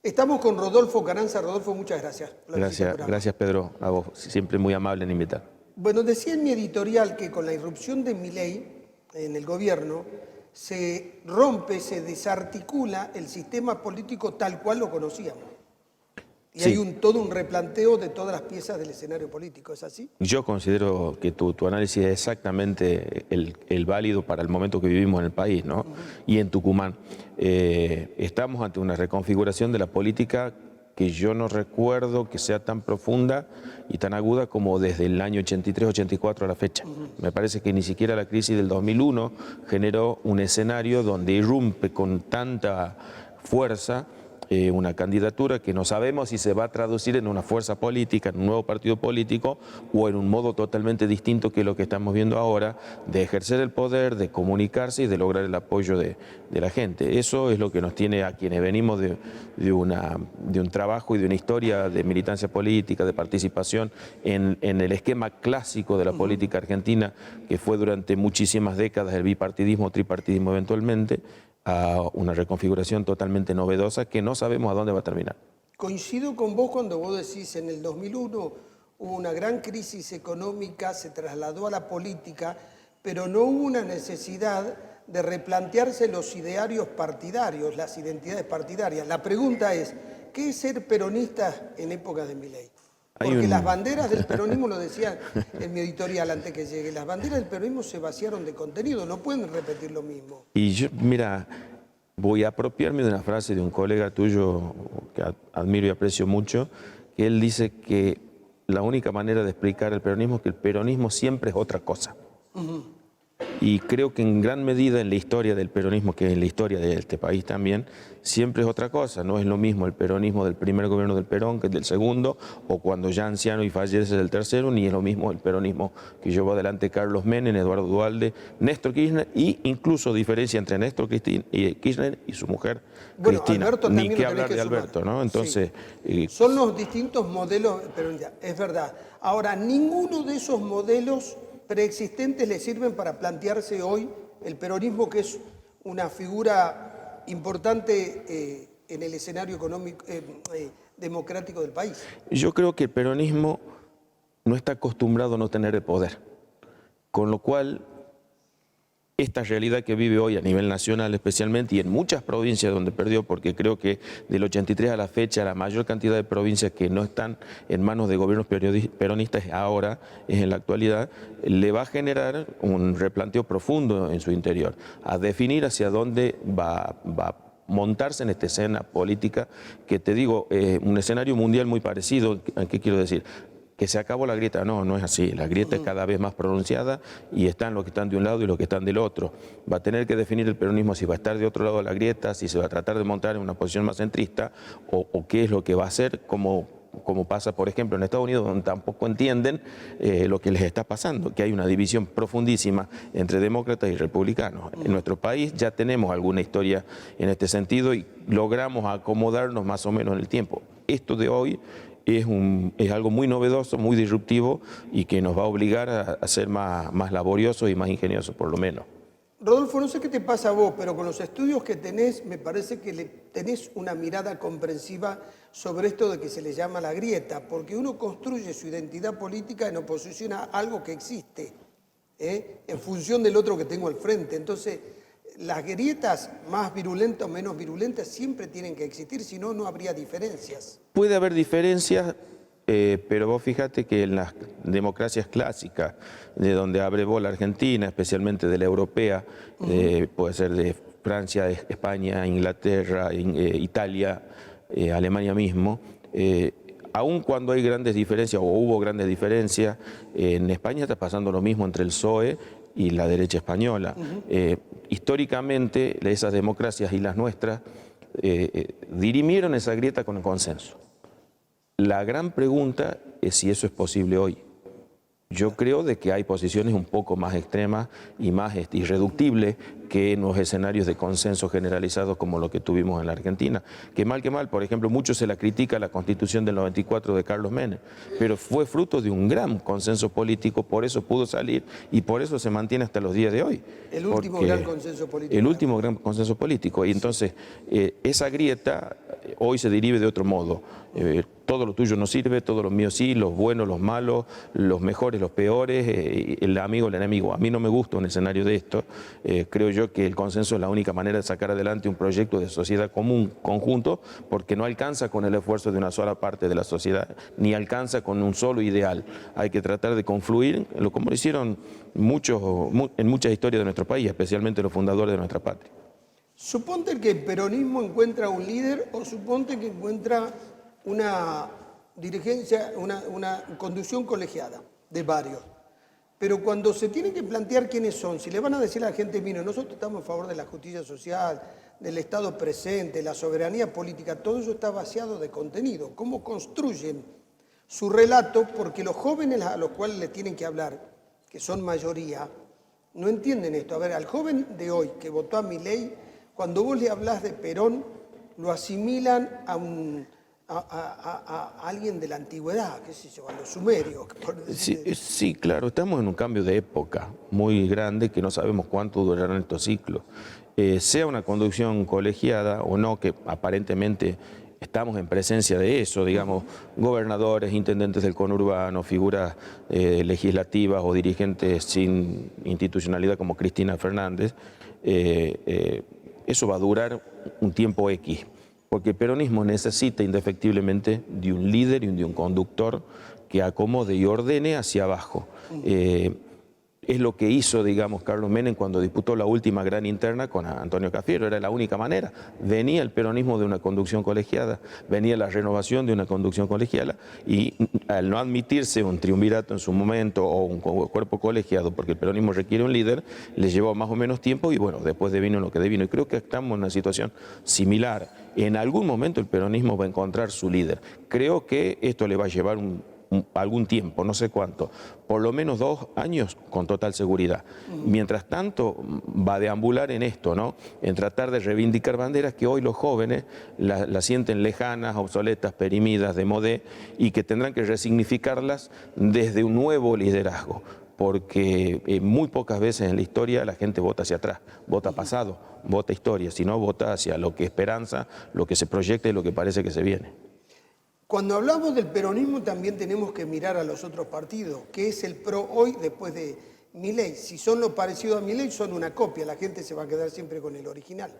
Estamos con Rodolfo Carranza. Rodolfo, muchas gracias. Gracias Pedro, a vos, siempre muy amable en invitar. Bueno, decía en mi editorial que con la irrupción de Milei en el gobierno se rompe, se desarticula el sistema político tal cual lo conocíamos. Y sí, hay todo un replanteo de todas las piezas del escenario político, ¿es así? Yo considero que tu análisis es exactamente el válido para el momento que vivimos en el país, ¿no? Y en Tucumán. Estamos ante una reconfiguración de la política que yo no recuerdo que sea tan profunda y tan aguda como desde el año 83-84 a la fecha. Me parece que ni siquiera la crisis del 2001 generó un escenario donde irrumpe con tanta fuerza una candidatura que no sabemos si se va a traducir en una fuerza política, en un nuevo partido político o en un modo totalmente distinto que lo que estamos viendo ahora, de ejercer el poder, de comunicarse y de lograr el apoyo de la gente. Eso es lo que nos tiene a quienes venimos de un trabajo y de una historia de militancia política, de participación en el esquema clásico de la política argentina, que fue durante muchísimas décadas el bipartidismo o tripartidismo eventualmente, a una reconfiguración totalmente novedosa que no sabemos a dónde va a terminar. Coincido con vos cuando vos decís en el 2001 hubo una gran crisis económica, se trasladó a la política, pero no hubo una necesidad de replantearse los idearios partidarios, las identidades partidarias. La pregunta es, ¿qué es ser peronista en época de Milei? Porque las banderas del peronismo, lo decía en mi editorial antes que llegue, las banderas del peronismo se vaciaron de contenido, no pueden repetir lo mismo. Y yo, mira, voy a apropiarme de una frase de un colega tuyo que admiro y aprecio mucho, que él dice que la única manera de explicar el peronismo es que el peronismo siempre es otra cosa. Y creo que en gran medida en la historia del peronismo, que en la historia de este país también, siempre es otra cosa. No es lo mismo el peronismo del primer gobierno del Perón que el del segundo, o cuando ya anciano y fallece del tercero, ni es lo mismo el peronismo que llevó adelante Carlos Menem, Eduardo Duhalde, Néstor Kirchner, y incluso diferencia entre Néstor Kirchner y su mujer Cristina. Alberto, ni que hablar de Alberto, ¿no? Entonces, sí. Son los distintos modelos, pero ya, es verdad. Ahora, ninguno de esos modelos preexistentes le sirven para plantearse hoy el peronismo, que es una figura importante en el escenario económico, democrático del país. Yo creo que el peronismo no está acostumbrado a no tener el poder, con lo cual esta realidad que vive hoy a nivel nacional especialmente y en muchas provincias donde perdió, porque creo que del 83 a la fecha la mayor cantidad de provincias que no están en manos de gobiernos peronistas ahora, es en la actualidad, le va a generar un replanteo profundo en su interior, a definir hacia dónde va a montarse en esta escena política, que te digo, un escenario mundial muy parecido. ¿Qué quiero decir? Que se acabó la grieta, no es así. La grieta es cada vez más pronunciada y están los que están de un lado y los que están del otro. Va a tener que definir el peronismo si va a estar de otro lado de la grieta, si se va a tratar de montar en una posición más centrista o qué es lo que va a hacer, como pasa, por ejemplo, en Estados Unidos, donde tampoco entienden lo que les está pasando, que hay una división profundísima entre demócratas y republicanos. En nuestro país ya tenemos alguna historia en este sentido y logramos acomodarnos más o menos en el tiempo. Esto de hoy es algo muy novedoso, muy disruptivo y que nos va a obligar a ser más laboriosos y más ingeniosos, por lo menos. Rodolfo, no sé qué te pasa a vos, pero con los estudios que tenés, me parece que tenés una mirada comprensiva sobre esto de que se le llama la grieta, porque uno construye su identidad política en oposición a algo que existe, en función del otro que tengo al frente. Entonces, las grietas más virulentas o menos virulentas siempre tienen que existir, si no, no habría diferencias. Puede haber diferencias, pero vos fíjate que en las democracias clásicas, de donde abrevó la Argentina, especialmente de la europea, puede ser de Francia, España, Inglaterra, Italia, Alemania mismo, aun cuando hay grandes diferencias, o hubo grandes diferencias, en España está pasando lo mismo entre el PSOE y la derecha española. Históricamente, esas democracias y las nuestras dirimieron esa grieta con el consenso. La gran pregunta es si eso es posible hoy. Yo creo de que hay posiciones un poco más extremas y más irreductibles que en los escenarios de consenso generalizados como lo que tuvimos en la Argentina. Que mal, por ejemplo, mucho se la critica a la Constitución del 94 de Carlos Menem, pero fue fruto de un gran consenso político, por eso pudo salir y por eso se mantiene hasta los días de hoy. El último gran consenso político. El último gran consenso político. Y entonces, esa grieta hoy se derive de otro modo. Todo lo tuyo no sirve, todo lo mío sí, los buenos, los malos, los mejores, los peores, el amigo, el enemigo. A mí no me gusta un escenario de esto. Creo yo que el consenso es la única manera de sacar adelante un proyecto de sociedad común, conjunto, porque no alcanza con el esfuerzo de una sola parte de la sociedad, ni alcanza con un solo ideal. Hay que tratar de confluir, como lo hicieron en muchas historias de nuestro país, especialmente los fundadores de nuestra patria. Suponte que el peronismo encuentra un líder o suponte que encuentra una dirigencia, una conducción colegiada de varios. Pero cuando se tienen que plantear quiénes son, si le van a decir a la gente, mire, nosotros estamos a favor de la justicia social, del Estado presente, la soberanía política, todo eso está vaciado de contenido. ¿Cómo construyen su relato? Porque los jóvenes a los cuales le tienen que hablar, que son mayoría, no entienden esto. A ver, al joven de hoy que votó a Milei, cuando vos le hablás de Perón, lo asimilan a alguien de la antigüedad, qué sé yo, a los sumerios. Sí, claro, estamos en un cambio de época muy grande que no sabemos cuánto durarán estos ciclos. Sea una conducción colegiada o no, que aparentemente estamos en presencia de eso, digamos, gobernadores, intendentes del conurbano, figuras legislativas o dirigentes sin institucionalidad como Cristina Fernández, eso va a durar un tiempo X. Porque el peronismo necesita indefectiblemente de un líder y de un conductor que acomode y ordene hacia abajo. Es lo que hizo, digamos, Carlos Menem cuando disputó la última gran interna con Antonio Cafiero. Era la única manera. Venía el peronismo de una conducción colegiada, venía la renovación de una conducción colegiada y al no admitirse un triunvirato en su momento o un cuerpo colegiado, porque el peronismo requiere un líder, le llevó más o menos tiempo y bueno, después devino lo que devino. Y creo que estamos en una situación similar. En algún momento el peronismo va a encontrar su líder. Creo que esto le va a llevar algún tiempo, no sé cuánto, por lo menos 2 años con total seguridad. Mientras tanto va a deambular en esto, ¿no? En tratar de reivindicar banderas que hoy los jóvenes las sienten lejanas, obsoletas, perimidas, de modé, y que tendrán que resignificarlas desde un nuevo liderazgo. Porque muy pocas veces en la historia la gente vota hacia atrás, vota pasado, vota historia, sino vota hacia lo que esperanza, lo que se proyecta y lo que parece que se viene. Cuando hablamos del peronismo también tenemos que mirar a los otros partidos. ¿Qué es el PRO hoy después de Milei? Si son lo parecido a Milei, son una copia. La gente se va a quedar siempre con el original.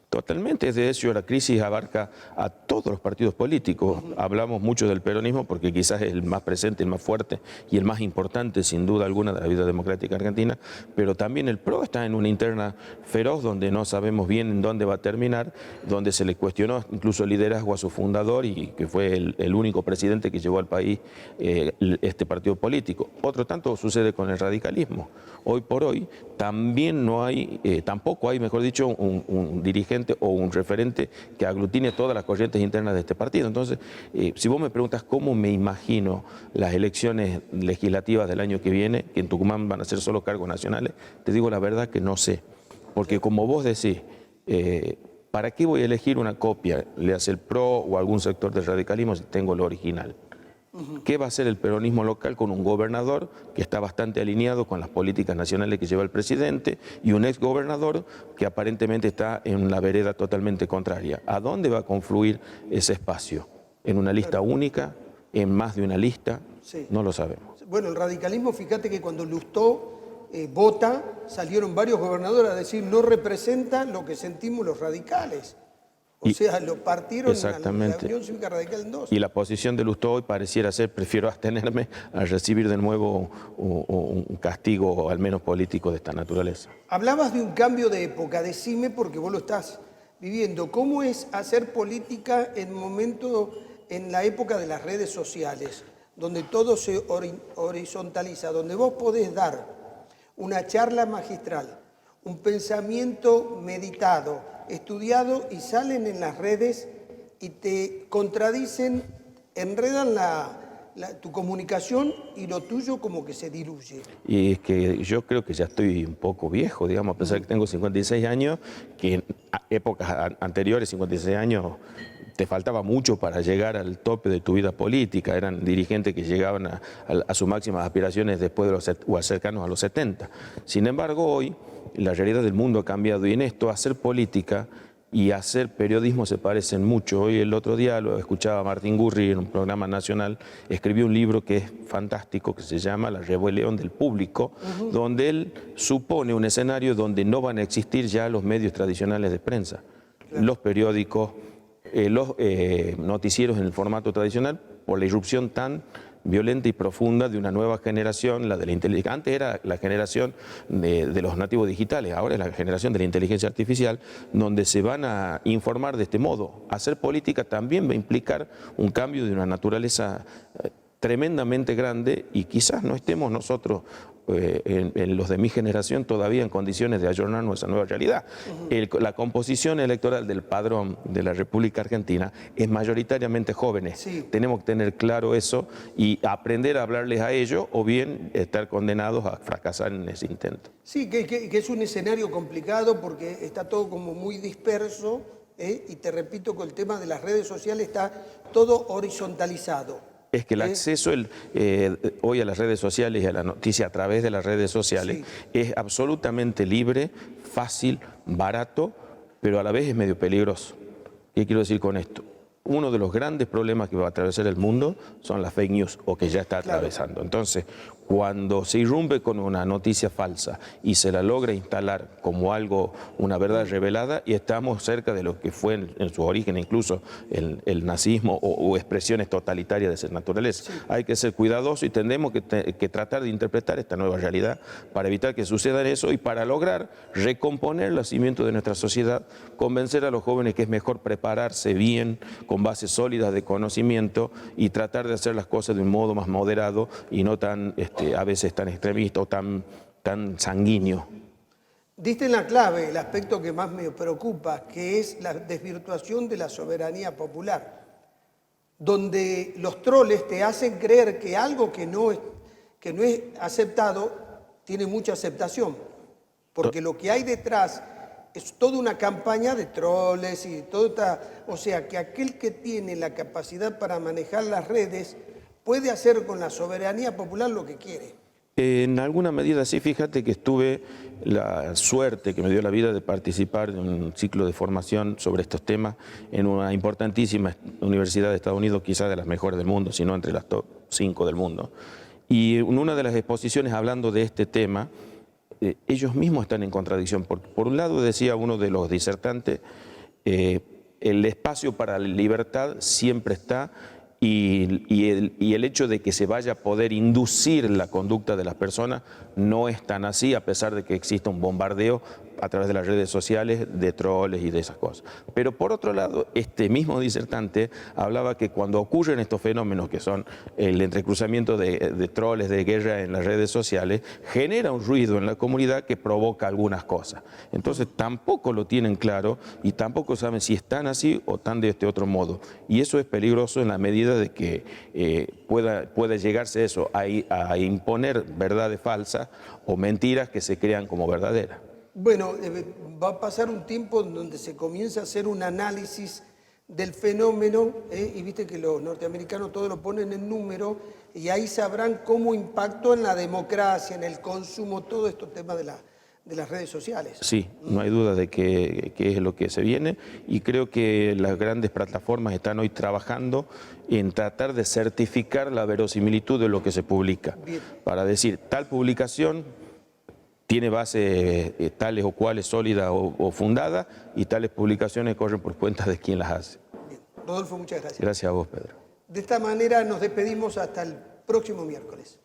Totalmente, de hecho la crisis abarca a todos los partidos políticos. Hablamos mucho del peronismo porque quizás es el más presente, el más fuerte y el más importante sin duda alguna de la vida democrática argentina, pero también el PRO está en una interna feroz donde no sabemos bien en dónde va a terminar, donde se le cuestionó incluso el liderazgo a su fundador y que fue el único presidente que llevó al país este partido político. Otro tanto sucede con el radicalismo. Hoy por hoy también no hay, tampoco hay, mejor dicho, un dirigente o un referente que aglutine todas las corrientes internas de este partido. Entonces, si vos me preguntas cómo me imagino las elecciones legislativas del año que viene, que en Tucumán van a ser solo cargos nacionales, te digo la verdad que no sé. Porque como vos decís, ¿para qué voy a elegir una copia, le hace el PRO o algún sector del radicalismo si tengo lo original? ¿Qué va a hacer el peronismo local con un gobernador que está bastante alineado con las políticas nacionales que lleva el presidente y un exgobernador que aparentemente está en la vereda totalmente contraria? ¿A dónde va a confluir ese espacio? ¿En una lista única? ¿En más de una lista? Sí. No lo sabemos. Bueno, el radicalismo, fíjate que cuando Lustó vota, salieron varios gobernadores a decir no representa lo que sentimos los radicales. O sea, lo partieron exactamente. A la Unión Cívica Radical en dos. Y la posición de Lustó hoy pareciera ser, prefiero abstenerme a recibir de nuevo un castigo, al menos político, de esta naturaleza. Hablabas de un cambio de época, decime porque vos lo estás viviendo. ¿Cómo es hacer política en la época de las redes sociales, donde todo se horizontaliza, donde vos podés dar una charla magistral, un pensamiento meditado, estudiado y salen en las redes y te contradicen, enredan tu comunicación y lo tuyo como que se diluye. Y es que yo creo que ya estoy un poco viejo, digamos, a pesar de que tengo 56 años, que en épocas anteriores, 56 años, te faltaba mucho para llegar al tope de tu vida política. Eran dirigentes que llegaban a sus máximas aspiraciones después de o cercanos a los 70. Sin embargo, hoy la realidad del mundo ha cambiado y en esto hacer política y hacer periodismo se parecen mucho. Hoy el otro día lo escuchaba Martín Gurri en un programa nacional, escribió un libro que es fantástico, que se llama La rebelión del público, donde él supone un escenario donde no van a existir ya los medios tradicionales de prensa, los periódicos, los noticieros en el formato tradicional, por la irrupción tan violenta y profunda de una nueva generación, la de la inteligencia. Antes era la generación de los nativos digitales, ahora es la generación de la inteligencia artificial, donde se van a informar de este modo. Hacer política también va a implicar un cambio de una naturaleza tremendamente grande y quizás no estemos nosotros, en los de mi generación, todavía en condiciones de ayornarnos a esa nueva realidad. La composición electoral del padrón de la República Argentina es mayoritariamente jóvenes. Sí. Tenemos que tener claro eso y aprender a hablarles a ellos o bien estar condenados a fracasar en ese intento. Sí, que es un escenario complicado porque está todo como muy disperso, y te repito que el tema de las redes sociales está todo horizontalizado. Es que el acceso hoy a las redes sociales y a la noticia a través de las redes sociales es absolutamente libre, fácil, barato, pero a la vez es medio peligroso. ¿Qué quiero decir con esto? Uno de los grandes problemas que va a atravesar el mundo son las fake news, o que ya está atravesando. Entonces, cuando se irrumpe con una noticia falsa y se la logra instalar como algo, una verdad revelada, y estamos cerca de lo que fue en su origen incluso el nazismo o expresiones totalitarias de esa naturaleza. Hay que ser cuidadosos y tendremos que tratar de interpretar esta nueva realidad para evitar que suceda eso y para lograr recomponer los cimientos de nuestra sociedad, convencer a los jóvenes que es mejor prepararse bien, con bases sólidas de conocimiento y tratar de hacer las cosas de un modo más moderado y no tan, a veces tan extremista o tan sanguíneo. Diste en la clave el aspecto que más me preocupa, que es la desvirtuación de la soberanía popular, donde los troles te hacen creer que algo que no es aceptado tiene mucha aceptación, porque lo que hay detrás es toda una campaña de troles y o sea, que aquel que tiene la capacidad para manejar las redes puede hacer con la soberanía popular lo que quiere. En alguna medida sí, fíjate que tuve la suerte que me dio la vida de participar en un ciclo de formación sobre estos temas en una importantísima universidad de Estados Unidos, quizás de las mejores del mundo, si no entre las top 5 del mundo. Y en una de las exposiciones hablando de este tema, ellos mismos están en contradicción. Por un lado, decía uno de los disertantes, el espacio para la libertad siempre está y el hecho de que se vaya a poder inducir la conducta de las personas no es tan así, a pesar de que exista un bombardeo a través de las redes sociales de troles y de esas cosas. Pero por otro lado, este mismo disertante hablaba que cuando ocurren estos fenómenos que son el entrecruzamiento de troles, de guerra en las redes sociales, genera un ruido en la comunidad que provoca algunas cosas. Entonces tampoco lo tienen claro y tampoco saben si están así o están de este otro modo. Y eso es peligroso en la medida de que pueda llegarse eso a imponer verdades falsas o mentiras que se crean como verdaderas. Bueno, va a pasar un tiempo en donde se comienza a hacer un análisis del fenómeno, y viste que los norteamericanos todo lo ponen en número, y ahí sabrán cómo impactó en la democracia, en el consumo, todo estos temas de las redes sociales. Sí, no hay duda de que es lo que se viene, y creo que las grandes plataformas están hoy trabajando en tratar de certificar la verosimilitud de lo que se publica. Bien. Para decir, tal publicación tiene base tales o cuales sólida o fundada, y tales publicaciones corren por cuenta de quien las hace. Bien. Rodolfo, muchas gracias. Gracias a vos, Pedro. De esta manera nos despedimos hasta el próximo miércoles.